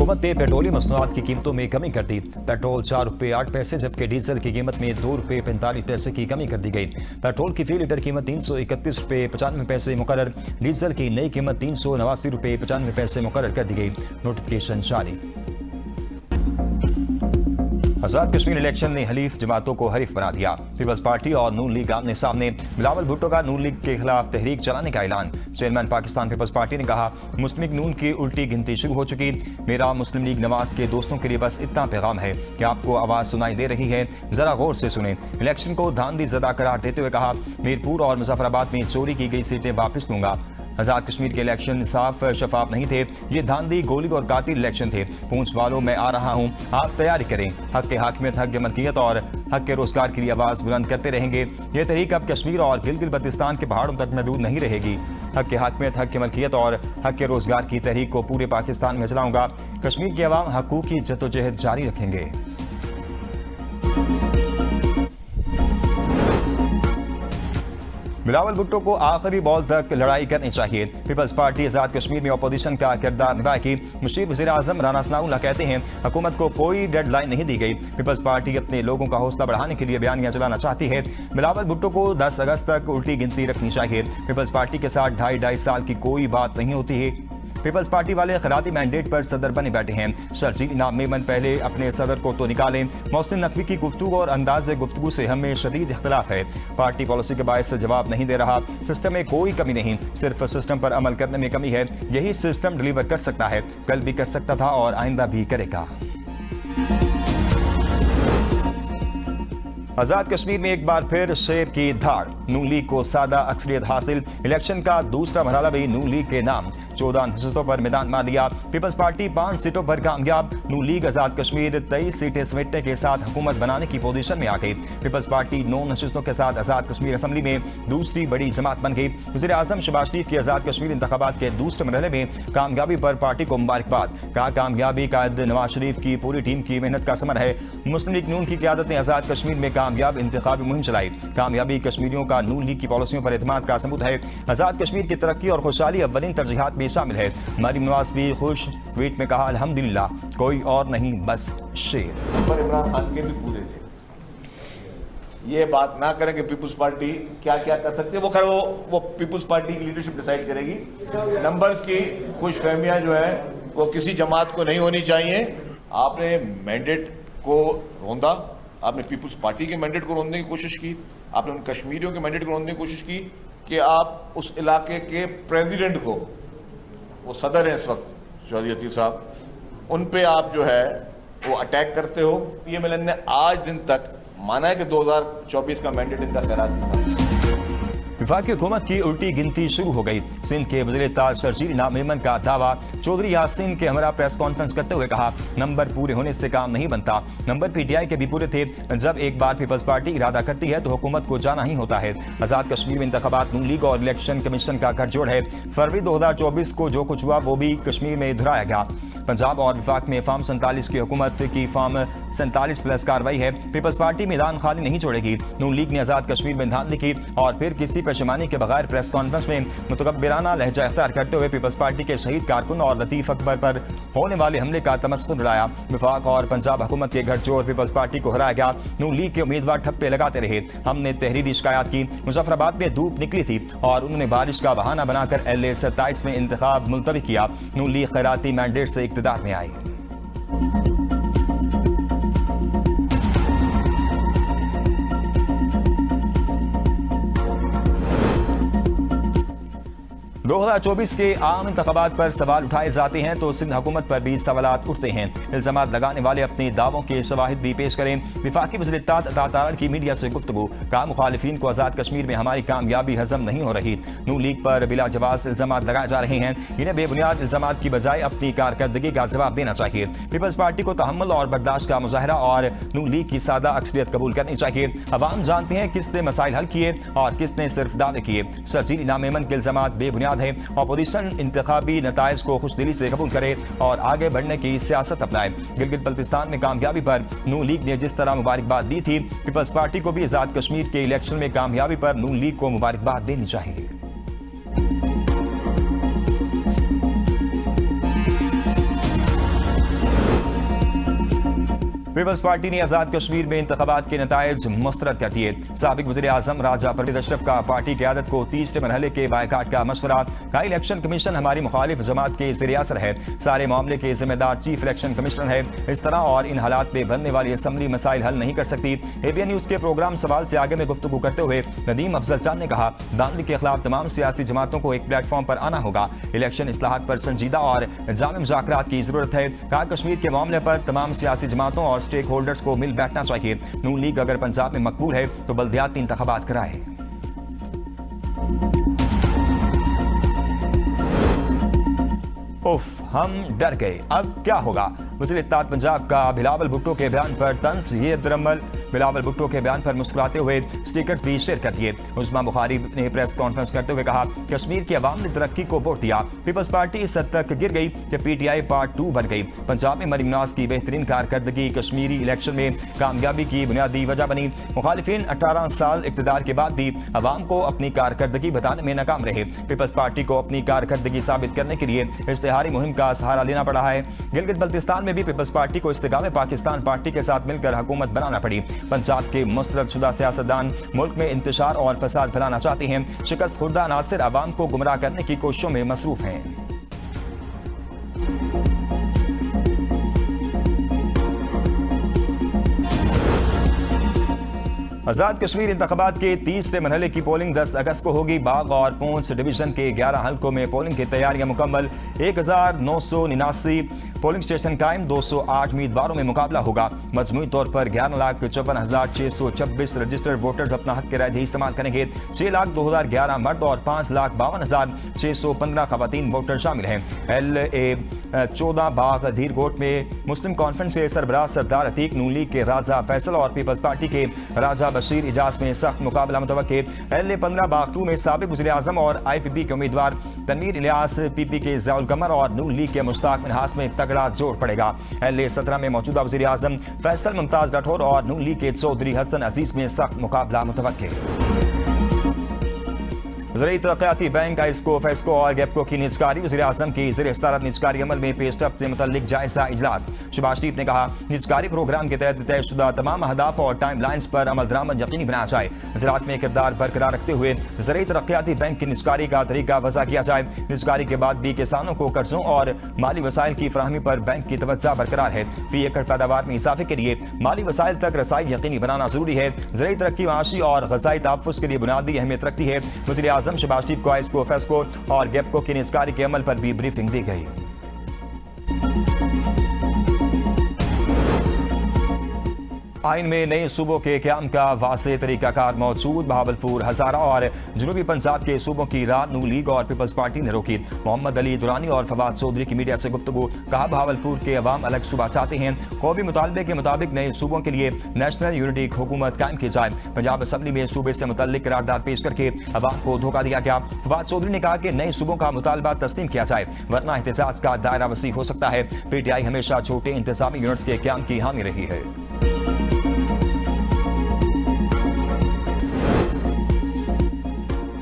हुकूमत ने पेट्रोलियम मसनूआत की कीमतों में कमी कर दी। पेट्रोल 4 रुपये 8 पैसे जबकि डीजल की कीमत में 2 रुपये 45 पैसे की कमी कर दी गई। पेट्रोल की फी लीटर कीमत 331 रुपये 95 पैसे मुकर्रर, डीजल की नई कीमत 389 रुपये 95 पैसे मुकर्रर कर दी गई। नोटिफिकेशन जारी। आजाद कश्मीर इलेक्शन ने हलीफ जमातों को हरीफ बना दिया। पीपल्स पार्टी और नून लीग आमने सामने। बिलावल भुट्टो का नून लीग के खिलाफ तहरीक चलाने का ऐलान। चेयरमैन पाकिस्तान पीपल्स पार्टी ने कहा, मुस्लिम लीग नून की उल्टी गिनती शुरू हो चुकी। मेरा मुस्लिम लीग नवाज के दोस्तों के लिए बस इतना पैगाम है कि आपको आवाज सुनाई दे रही है, जरा गौर से सुने। इलेक्शन को धांधली ज़दा करार देते हुए कहा, मीरपुर और मुजफ्फराबाद में चोरी की गई सीटें वापस लूंगा। आजाद कश्मीर के इलेक्शन साफ शफाफ नहीं थे, ये धांधली गोली और कातिल इलेक्शन थे। पूंछ वालों मैं आ रहा हूँ, आप तैयारी करें। हक के हाकिमियत, हक के मलकियत और हक के रोजगार के लिए आवाज बुलंद करते रहेंगे। ये तहरीक अब कश्मीर और गिलगित बल्तिस्तान के पहाड़ों तक महदूद नहीं रहेगी। हक के हाकिमियत, हक के मलकियत और हक के रोजगार की तहरीक को पूरे पाकिस्तान में चलाऊंगा। कश्मीर के अवाम हकूक की जद्दोजहद जारी रखेंगे। बिलावल भुट्टो को आखिरी बॉल तक लड़ाई करनी चाहिए। पीपल्स पार्टी आजाद कश्मीर में अपोजिशन का किरदार निभाएगी। मुशीर वज़ीर आज़म राना सनाउल्लाह कहते हैं, हुकूमत को कोई डेडलाइन नहीं दी गई। पीपल्स पार्टी अपने लोगों का हौसला बढ़ाने के लिए बयानियां चलाना चाहती है। बिलावल भुट्टो को 10 अगस्त तक उल्टी गिनती रखनी चाहिए। पीपल्स पार्टी के साथ 2.5 साल की कोई बात नहीं होती है। पीपल्स पार्टी वाले खिराती मैंडेट पर सदर बने बैठे हैं। शर्जील इनाम मेमन पहले अपने सदर को तो निकालें। मोहसिन नकवी की गुफ्तगू और अंदाज गुफ्तगू से हमें शदीद इख्तलाफ है। पार्टी पॉलिसी के बायस जवाब नहीं दे रहा। सिस्टम में कोई कमी नहीं, सिर्फ सिस्टम पर अमल करने में कमी है। यही सिस्टम डिलीवर कर सकता है, कल भी कर सकता था और आइंदा भी करेगा। आजाद कश्मीर में एक बार फिर शेर की धाड़। नून लीग को सादा अक्सरियत हासिल। इलेक्शन का दूसरा मरहला भी नून लीग के नाम। 14 नशस्तों पर मैदान मार दिया। पीपल्स पार्टी 5 सीटों पर कामयाब। नून लीग आजाद कश्मीर 23 सीटें समेटने के साथ हुकूमत बनाने की पोजीशन में आ गई। पीपल्स पार्टी 9 नशस्तों के साथ आजाद कश्मीर असम्बली में दूसरी बड़ी जमात बन गई। वज़ीर आज़म शहबाज शरीफ की आजाद कश्मीर इंतखाबात के दूसरे मरहले में कामयाबी पर पार्टी को मुबारकबाद। कहा, कामयाबी कायद नवाज शरीफ की पूरी टीम की मेहनत का समर है। मुस्लिम लीग नून की क़यादत ने आजाद कश्मीर में कामयाब इंतखाबी मुहिम चलाई। कामयाबी कश्मीरियों का नून लीग की पॉलिसियों पर एतमाद का सबूत है। आजाद कश्मीर की तरक्की और खुशहाली अव्वलीन तरजीहात में शामिल है। मरीम नवाज भी खुश, ट्वीट में कहा, अल्हम्दुलिल्लाह, कोई और नहीं बस शेर। पर इमरान खान के भी पूरे थे। ये बात ना करें कि पीपुल्स पार्टी क्या क्या कर सकती है, वो खैर वो पीपुल्स पार्टी की लीडरशिप डिसाइड करेगी। नंबर्स की खुशफहमियां जो है वो किसी जमात को नहीं होनी चाहिए। आपने मैंडेट को रोंदा, आपने पीपुल्स पार्टी के मैंडेट को रोंदने की कोशिश की, आपने उन कश्मीरियों के मैंडेट को रोंदने की कोशिश की कि आप उस इलाके के प्रेसिडेंट को, वो सदर हैं इस वक्त चौधरी अतीफ साहब, उन पे आप जो है वो अटैक करते हो। पीएमएलएन ने आज दिन तक माना है कि 2024 का मैंडेट इनका खैरात नहीं। वफाकी हुकूमत की उल्टी गिनती शुरू हो गई। सिंध के वज़ीर ताज शर्जील इनाम मेमन का दावा। चौधरी यासीन के हमरा प्रेस कॉन्फ्रेंस करते हुए कहा, नंबर पूरे होने से काम नहीं बनता। नंबर पीटीआई के भी पूरे थे। जब एक बार पीपल्स पार्टी इरादा करती है तो हुकूमत को जाना ही होता है। आजाद कश्मीर में इंतखाबात नून लीग और इलेक्शन कमीशन का गठजोड़ है। फरवरी 2024 को जो कुछ हुआ वो भी कश्मीर में दोहराया गया। पंजाब और विफाक में फार्म 47 की हुकूमत की फार्म 47+ कार्रवाई है। पीपल्स पार्टी मैदान खाली नहीं छोड़ेगी। नून लीग ने आजाद कश्मीर में धांधली की और फिर किसी पेशमानी के बगैर प्रेस कॉन्फ्रेंस में मुतकब्बिराना लहजा इख्तियार करते हुए पीपल्स पार्टी के शहीद कारकुन और लतीफ अकबर पर होने वाले हमले का तमस्कुर उड़ाया। विफाक और पंजाब हुकूमत के गठजोड़ पीपल्स पार्टी को हराया गया। नून लीग के उम्मीदवार ठप्पे लगाते रहे। हमने तहरीरी शिकायत की। मुजफ्फराबाद में धूप निकली थी और उन्होंने बारिश का बहाना बनाकर LA 27 में इंतखाब मुलतवी किया। नून लीग खैराती मैंडेट से इक़्तिदार में आई। 2024 के आम इंतखाबात पर सवाल उठाए जाते हैं तो सिंध हुकूमत पर भी सवालात उठते हैं। इल्जामात लगाने वाले अपने दावों के शवाहिद भी पेश करें। विफाकी वज़ीर इत्तेहाद अता तारड़ की मीडिया से गुफ्तगू। कहा, मुखालिफिन को आजाद कश्मीर में हमारी कामयाबी हजम नहीं हो रही। नून लीग पर बिला जवाब इल्जामात लगाए जा रहे हैं। इन्हें बेबुनियाद इल्जामात की बजाय अपनी कारकर्दगी का जवाब देना चाहिए। पीपल्स पार्टी को तहम्मुल और बर्दाश्त का मुजाहरा और नून लीग की सादा अक्सरियत कबूल करनी चाहिए। अवाम जानते हैं किसने मसाइल हल किए और किसने सिर्फ दावे किए। शर्जील इनाम मेमन के इल्जामात बेबुनियाद है। अपोजिशन इंतखाबी नताइज को खुशदिली से कबूल करे और आगे बढ़ने की सियासत अपनाए। गिलगित बल्तिस्तान में कामयाबी पर नून लीग ने जिस तरह मुबारकबाद दी थी, पीपल्स पार्टी को भी आजाद कश्मीर के इलेक्शन में कामयाबी पर नून लीग को मुबारकबाद देनी चाहिए। पीपल्स पार्टी ने आजाद कश्मीर में इंतखाबात के नतायज मुस्तरद कर दिए। साबिक वज़ीर आज़म राजा परवेज़ अशरफ का पार्टी क़यादत को तीसरे मरहले के बायकाट का मशवरा। कहा इलेक्शन कमीशन हमारी मुखालिफ जमात के ज़ेर असर है, सारे मामले के जिम्मेदार चीफ इलेक्शन कमिश्नर है। इस तरह और इन हालात में बनने वाली असम्बली मसाइल हल नहीं कर सकती। एबीएन न्यूज़ के प्रोग्राम सवाल से आगे में गुफ्तगू करते हुए नदीम अफजल चांद ने कहा, धांधली के खिलाफ तमाम सियासी जमातों को एक प्लेटफॉर्म पर आना होगा। इलेक्शन इस्लाहात पर संजीदा और जामे मुज़ाकरात की जरूरत है। कहा कश्मीर के मामले पर तमाम सियासी जमातों और स्टेक होल्डर्स को मिल बैठना चाहिए। नून लीग अगर पंजाब में मकबूल है तो बल्दियाती इंतखाबात कराए। उफ, हम डर गए, अब क्या होगा। वज़ीर इत्तेहाद पंजाब का बिलावल भुट्टो के बयान पर तंज। ये रद्द-ए-अमल बिलावल भुट्टो के बयान पर मुस्कुराते हुए स्टिकर्स भी शेयर कर दिए। उस्मा बुखारी ने प्रेस कॉन्फ्रेंस करते हुए कहा, कश्मीर की अवाम ने तरक्की को वोट दिया। पीपल्स पार्टी इस हद तक गिर गई कि पीटीआई पार्ट 2 बन गई। पंजाब में मरीम नवाज की बेहतरीन कारकर्दगी कश्मीरी इलेक्शन में कामयाबी की बुनियादी वजह बनी। मुखालिफिन 18 साल इक़्तिदार के बाद भी अवाम को अपनी कारकर्दगी बताने में नाकाम रहे। पीपल्स पार्टी को अपनी कारकर्दगी साबित करने के लिए इश्तिहारी मुहिम का सहारा लेना पड़ा है। गिलगित बल्तिस्तान में भी पीपल्स पार्टी को इस्तेगाम पाकिस्तान पार्टी के साथ मिलकर हुकूमत बनाना पड़ी। पंजाब के मुस्तरद शुदा सियासतदान मुल्क में इंतशार और फसाद फैलाना चाहते हैं। शिकस्त खुर्दा अनासिर अवाम को गुमराह करने की कोशिशों में मसरूफ हैं। आजाद कश्मीर इंतखाबात के तीसरे मरहले की पोलिंग 10 अगस्त को होगी। बाग और पूंछ डिवीजन के 11 हल्कों में पोलिंग की तैयारियां मुकम्मल। 1979 पोलिंग स्टेशन कायम। 208 उम्मीदवारों में मुकाबला होगा। मजमूई तौर पर 11,54,626 रजिस्टर्ड वोटर्स अपना हक के राय इस्तेमाल करेंगे। 6,02,011 मर्द और 5,52,615 खवातीन वोटर शामिल हैं। LA 14 बाग धीरकोट में मुस्लिम कॉन्फ्रेंस के सरबराह सरदार अतीक, नून लीग के राजा फैसल और पीपल्स पार्टी के राजा बशीर इजाज में सख्त मुकाबला मुतवक्के। LA 15 बाग 2 में साबिक वज़ीर आज़म और IPP के उम्मीदवार तनवीर इलियास, PP के ज़ियाउल कमर और नून लीग के मुश्ताक मिन्हास में तगड़ा जोड़ पड़ेगा। LA 17 में मौजूदा वज़ीर आज़म फैसल मुमताज राठौर और नून लीग के चौधरी हसन अजीज में सख्त मुकाबला मुतवक्के। ज़राई तरक्याती बैंक आइस्को, फेस्को और गैपको की निजकारी। वज़ीर आज़म की ज़ेर सदारत निजकारी अमल में पेशरफ्त से मुतल्लिक जायजा इजलास। शहबाज शरीफ ने कहा, निजकारी प्रोग्राम के तहत तयशुदा तमाम अहदाफ और टाइम लाइन्स पर अमल दरामद यकीनी बनाया जाए। ज़राअत में किरदार बरकरार रखते हुए ज़राई तरक्याती बैंक की निजकारी का तरीका वज़ा किया जाए। निजकारी के बाद भी किसानों को कर्जों और माली वसाइल की फराहमी पर बैंक की तवज्जो बरकरार है। फी एकड़ पैदावार में इजाफे के लिए माली वसाइल तक रसाई यकीनी बनाना जरूरी है। ज़राई तरक्की माशी और ग़ज़ाई तहफ़्फ़ुज़ के लिए बुनियादी अहमियत रखती है। वज़ीर आज़म शहबाज शरीफ को आइस्को, फेस्को और गैपको की निजकारी के अमल पर भी ब्रीफिंग दी गई। आइन में नए सूबों के क़याम का वाज़ेह तरीक़ाकार मौजूद। बहावलपुर, हज़ारा और जनूबी पंजाब के सूबों की राह नून लीग और पीपल्स पार्टी ने रोकी। मोहम्मद अली दुरानी और फवाद चौधरी की मीडिया से गुफ्तगू। कहा, बहावलपुर के अवाम अलग सूबा चाहते हैं। कौमी मुतालबे के मुताबिक नए सूबों के लिए नेशनल यूनिटी हुकूमत कायम की जाए। पंजाब असम्बली में सूबे से मुतल्लिक करारदाद पेश करके अवाम को धोखा दिया गया। फवाद चौधरी ने कहा कि नए सूबों का मुतालबा तस्लीम किया जाए, वरना एहतजाज का दायरा वसी हो सकता है। PTI हमेशा छोटे इंतजामी यूनिट्स के क़याम की हामी रही है।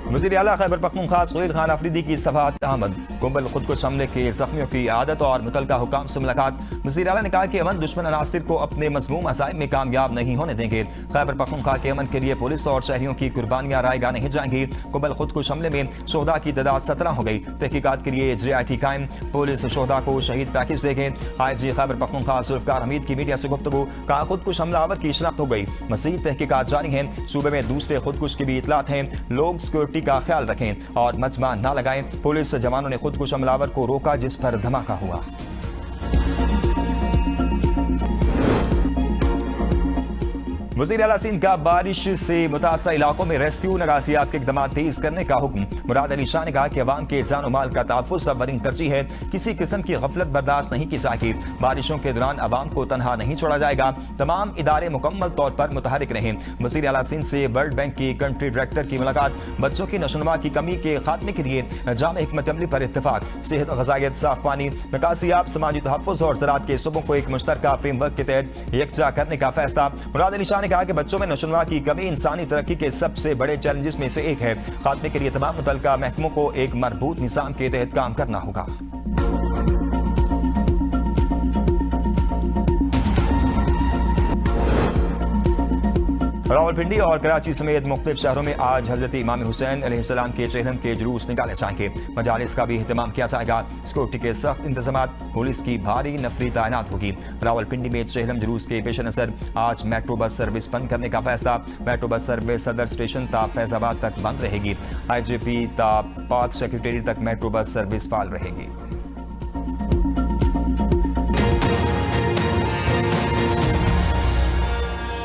वज़ीर आला खैबर पख्तूनख्वा सुहेल खान अफरीदी की सफ़ात अहमद। कुंबल खुदकुश हमले के जख्मियों की आदत और मुतल्लिका हुकाम से मुलाकात। वज़ीर आला ने कहा कि अमन दुश्मन अनासिर को अपने मज़मूम अज़ाइम में कामयाब नहीं होने देंगे। खैबर पख्तूनख्वा के अमन के लिए पुलिस और शहरियों की कुर्बानियां रायगा नहीं जाएंगी। कुंबल खुदकुश हमले में शोहदा की तादाद 17 हो गई। तहकीकात के लिए JIT कायम। पुलिस शोहदा को शहीद पैकेज देंगे। IG खैबर पख्तूनख्वा जुल्फ़िकार हमीद की मीडिया से गुफ्तगू। कहा, खुदकुश हमलावर की शिनाख्त हो गई, मज़ीद तहकीकात जारी हैं। सूबे में दूसरे खुदकुश की भी इतलात हैं। लोग सिक्योरिटी का ख्याल रखें और मजमा ना लगाएं। पुलिस जवानों ने खुदकुश हमलावर को रोका, जिस पर धमाका हुआ। वज़ीर आला सिंध का बारिश से मुतासरा इलाकों में रेस्क्यू नगासियात के इक़दाम तेज करने का हुक्म। मुराद अली शाह ने कहा कि अवाम के जान माल का तहफ़्फ़ुज़ अव्वलीन तरजीह है। किसी किस्म की गफलत बर्दाश्त नहीं की जाएगी। बारिशों के दौरान अवाम को तनहा नहीं छोड़ा जाएगा। तमाम इदारे मुकम्मल तौर पर मुतहरिक रहें। वज़ीर आला सिंध से वर्ल्ड बैंक की कंट्री डायरेक्टर की मुलाकात। बच्चों की नशोनुमा की कमी के खात्मे के लिए जामे हिकमत अमली पर इत्तफाक। सेहत, ग़ज़ाइयत, साफ पानी, निकासियाब, समाजी तहफ़्फ़ुज़ और ज़राअत के सूबों को एक मुश्तरका फ्रेमवर्क के तहत यकजा करने का फैसला। मुराद अली शाह ने कहा कि बच्चों में नशोनुमा की कमी इंसानी तरक्की के सबसे बड़े चैलेंजेस में से एक है। खात्मे के लिए तमाम मुतल्लिका महकमों को एक मरबूत निज़ाम के तहत काम करना होगा। रावलपिंडी और कराची समेत मुख्तलिफ शहरों में आज हजरत इमाम हुसैन अलैहिस्सलाम के चेहरम के जुलूस निकाले जाएंगे। मजालिस का भी एहतमाम किया जाएगा। सिक्योरिटी के सख्त इंतजाम, पुलिस की भारी नफरी तैनात होगी। रावलपिंडी में चेहरम जुलूस के पेश नजर आज मेट्रो बस सर्विस बंद करने का फैसला। मेट्रो बस सर्विस सदर स्टेशन ता फैजाबाद तक बंद रहेगी। IGP ता पाक सेक्रेटरी तक मेट्रो बस सर्विस फाल रहेगी।